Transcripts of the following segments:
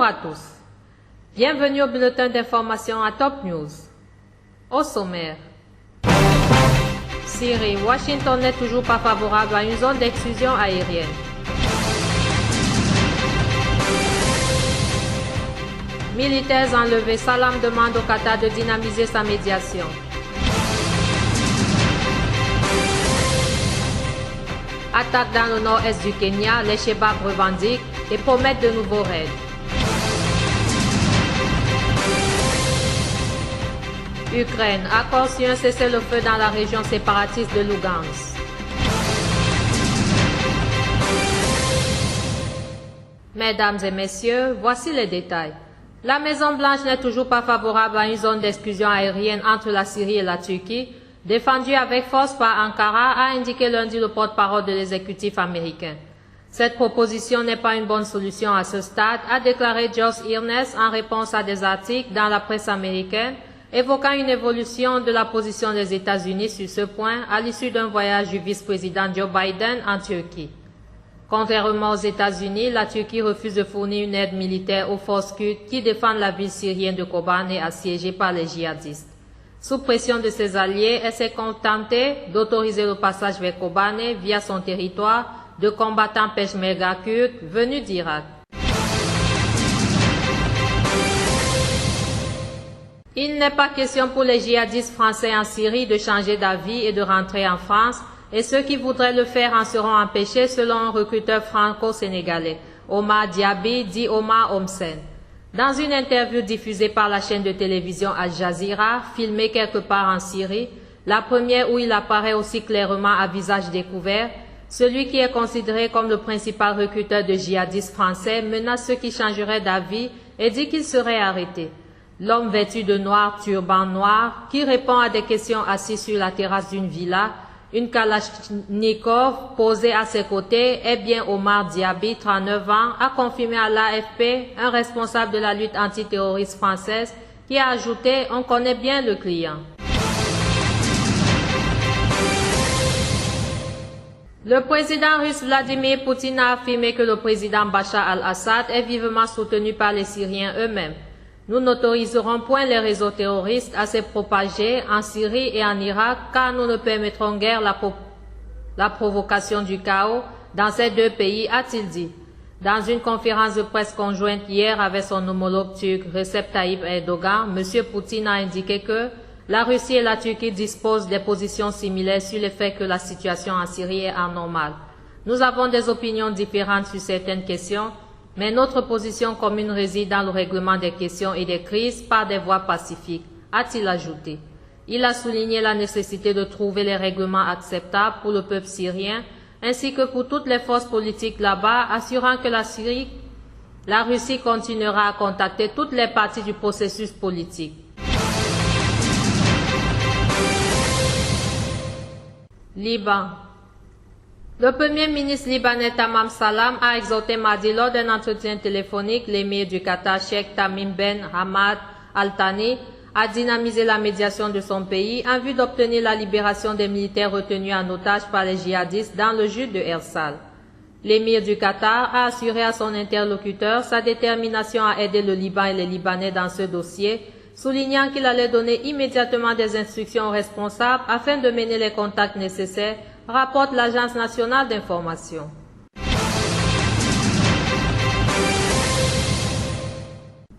à tous. Bienvenue au bulletin d'information à Top News. Au sommaire. Syrie, Washington n'est toujours pas favorable à une zone d'exclusion aérienne. Militaires enlevés, Salam demande au Qatar de dynamiser sa médiation. Attaque dans le nord-est du Kenya, les Shebabs revendiquent et promettent de nouveaux raids. Ukraine, accord sur un cessez-le-feu dans la région séparatiste de Lugansk. Mesdames et messieurs, voici les détails. La Maison-Blanche n'est toujours pas favorable à une zone d'exclusion aérienne entre la Syrie et la Turquie, défendue avec force par Ankara, a indiqué lundi le porte-parole de l'exécutif américain. Cette proposition n'est pas une bonne solution à ce stade, a déclaré Josh Earnest en réponse à des articles dans la presse américaine, évoquant une évolution de la position des États-Unis sur ce point à l'issue d'un voyage du vice-président Joe Biden en Turquie. Contrairement aux États-Unis, la Turquie refuse de fournir une aide militaire aux forces kurdes qui défendent la ville syrienne de Kobane assiégée par les djihadistes. Sous pression de ses alliés, elle s'est contentée d'autoriser le passage vers Kobane via son territoire de combattants peshmerga kurdes venus d'Irak. Il n'est pas question pour les djihadistes français en Syrie de changer d'avis et de rentrer en France, et ceux qui voudraient le faire en seront empêchés selon un recruteur franco-sénégalais, Omar Diaby, dit Omar Homsen. Dans une interview diffusée par la chaîne de télévision Al Jazeera, filmée quelque part en Syrie, la première où il apparaît aussi clairement à visage découvert, celui qui est considéré comme le principal recruteur de djihadistes français menace ceux qui changeraient d'avis et dit qu'il serait arrêté. L'homme vêtu de noir, turban noir, qui répond à des questions assis sur la terrasse d'une villa, une Kalachnikov posée à ses côtés, est bien Omar Diaby, 39 ans, a confirmé à l'AFP, un responsable de la lutte antiterroriste française, qui a ajouté « On connaît bien le client ». Le président russe Vladimir Poutine a affirmé que le président Bachar al-Assad est vivement soutenu par les Syriens eux-mêmes. Nous n'autoriserons point les réseaux terroristes à se propager en Syrie et en Irak car nous ne permettrons guère la provocation du chaos dans ces deux pays, a-t-il dit. Dans une conférence de presse conjointe hier avec son homologue turc Recep Tayyip Erdogan, M. Poutine a indiqué que la Russie et la Turquie disposent des positions similaires sur le fait que la situation en Syrie est anormale. Nous avons des opinions différentes sur certaines questions, mais notre position commune réside dans le règlement des questions et des crises par des voies pacifiques, a-t-il ajouté. Il a souligné la nécessité de trouver les règlements acceptables pour le peuple syrien, ainsi que pour toutes les forces politiques là-bas, assurant que la Russie continuera à contacter toutes les parties du processus politique. Liban. Le premier ministre libanais Tamam Salam a exhorté mardi lors d'un entretien téléphonique l'émir du Qatar Sheikh Tamim Ben Hamad Al Thani à dynamiser la médiation de son pays en vue d'obtenir la libération des militaires retenus en otage par les djihadistes dans le jute de Ersal. L'émir du Qatar a assuré à son interlocuteur sa détermination à aider le Liban et les Libanais dans ce dossier, soulignant qu'il allait donner immédiatement des instructions aux responsables afin de mener les contacts nécessaires, rapporte l'Agence nationale d'information.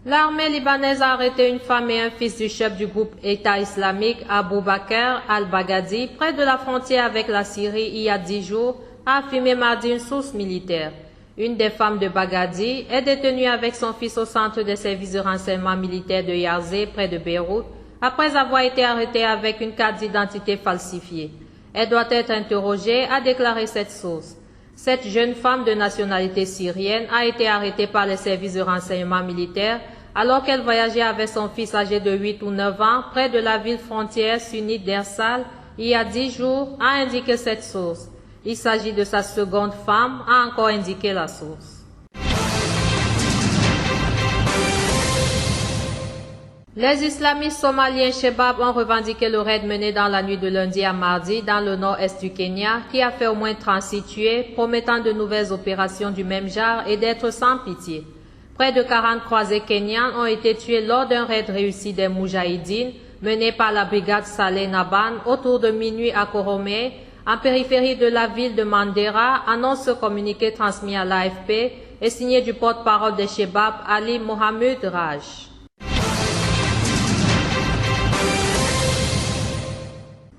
L'armée libanaise a arrêté une femme et un fils du chef du groupe État islamique Abu Bakr al-Baghdadi près de la frontière avec la Syrie il y a 10 jours, a affirmé mardi une source militaire. Une des femmes de Baghdadi est détenue avec son fils au centre des services de renseignement militaire de Yarzé près de Beyrouth après avoir été arrêtée avec une carte d'identité falsifiée. Elle doit être interrogée, a déclaré cette source. Cette jeune femme de nationalité syrienne a été arrêtée par les services de renseignement militaire alors qu'elle voyageait avec son fils âgé de 8 ou 9 ans près de la ville frontière sunnite d'Ersal il y a 10 jours, a indiqué cette source. Il s'agit de sa seconde femme, a encore indiqué la source. Les islamistes somaliens Shebabs ont revendiqué le raid mené dans la nuit de lundi à mardi dans le nord-est du Kenya qui a fait au moins 36 tués, promettant de nouvelles opérations du même genre et d'être sans pitié. Près de 40 croisés kenyans ont été tués lors d'un raid réussi des Moudjahidines mené par la brigade Saleh Naban autour de minuit à Koromé, en périphérie de la ville de Mandera, annonce ce communiqué transmis à l'AFP et signé du porte-parole de Shebab, Ali Mohamed Raj.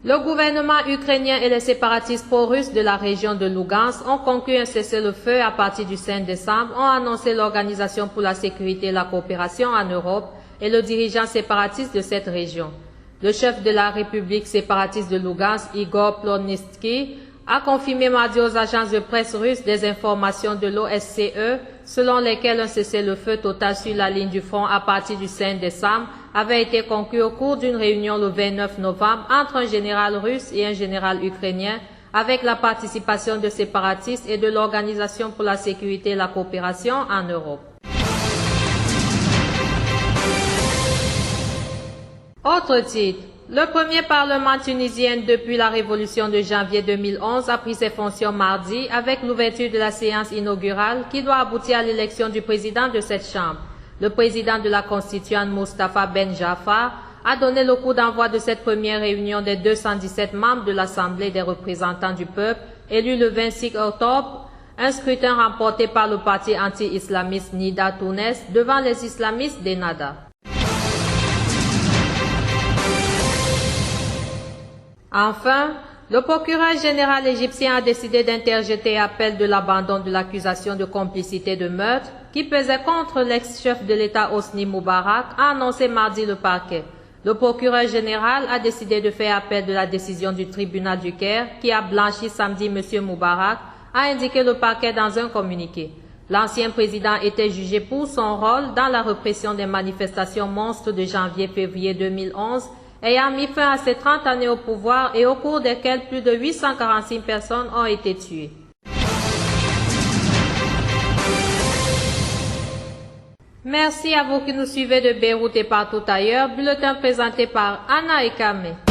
Le gouvernement ukrainien et les séparatistes pro-russes de la région de Lugansk ont conclu un cessez-le-feu à partir du 5 décembre, ont annoncé l'Organisation pour la sécurité et la coopération en Europe et le dirigeant séparatiste de cette région. Le chef de la République séparatiste de Lugansk, Igor Plotnitsky, a confirmé mardi aux agences de presse russes des informations de l'OSCE selon lesquelles un cessez-le-feu total sur la ligne du front à partir du 5 décembre avait été conclu au cours d'une réunion le 29 novembre entre un général russe et un général ukrainien avec la participation de séparatistes et de l'Organisation pour la sécurité et la coopération en Europe. Autre titre. Le premier parlement tunisien depuis la révolution de janvier 2011 a pris ses fonctions mardi avec l'ouverture de la séance inaugurale qui doit aboutir à l'élection du président de cette chambre. Le président de la constituante Moustapha Ben Jafar a donné le coup d'envoi de cette première réunion des 217 membres de l'Assemblée des représentants du peuple élu le 26 octobre, un scrutin remporté par le parti anti-islamiste Nida Tounes devant les islamistes d'Ennahda. Enfin, le procureur général égyptien a décidé d'interjeter appel de l'abandon de l'accusation de complicité de meurtre qui pesait contre l'ex-chef de l'État Hosni Moubarak, a annoncé mardi le parquet. Le procureur général a décidé de faire appel de la décision du tribunal du Caire qui a blanchi samedi M. Moubarak, a indiqué le parquet dans un communiqué. L'ancien président était jugé pour son rôle dans la répression des manifestations monstres de janvier-février 2011, ayant mis fin à ses 30 années au pouvoir et au cours desquelles plus de 846 personnes ont été tuées. Merci à vous qui nous suivez de Beyrouth et partout ailleurs. Bulletin présenté par Anna Ekame.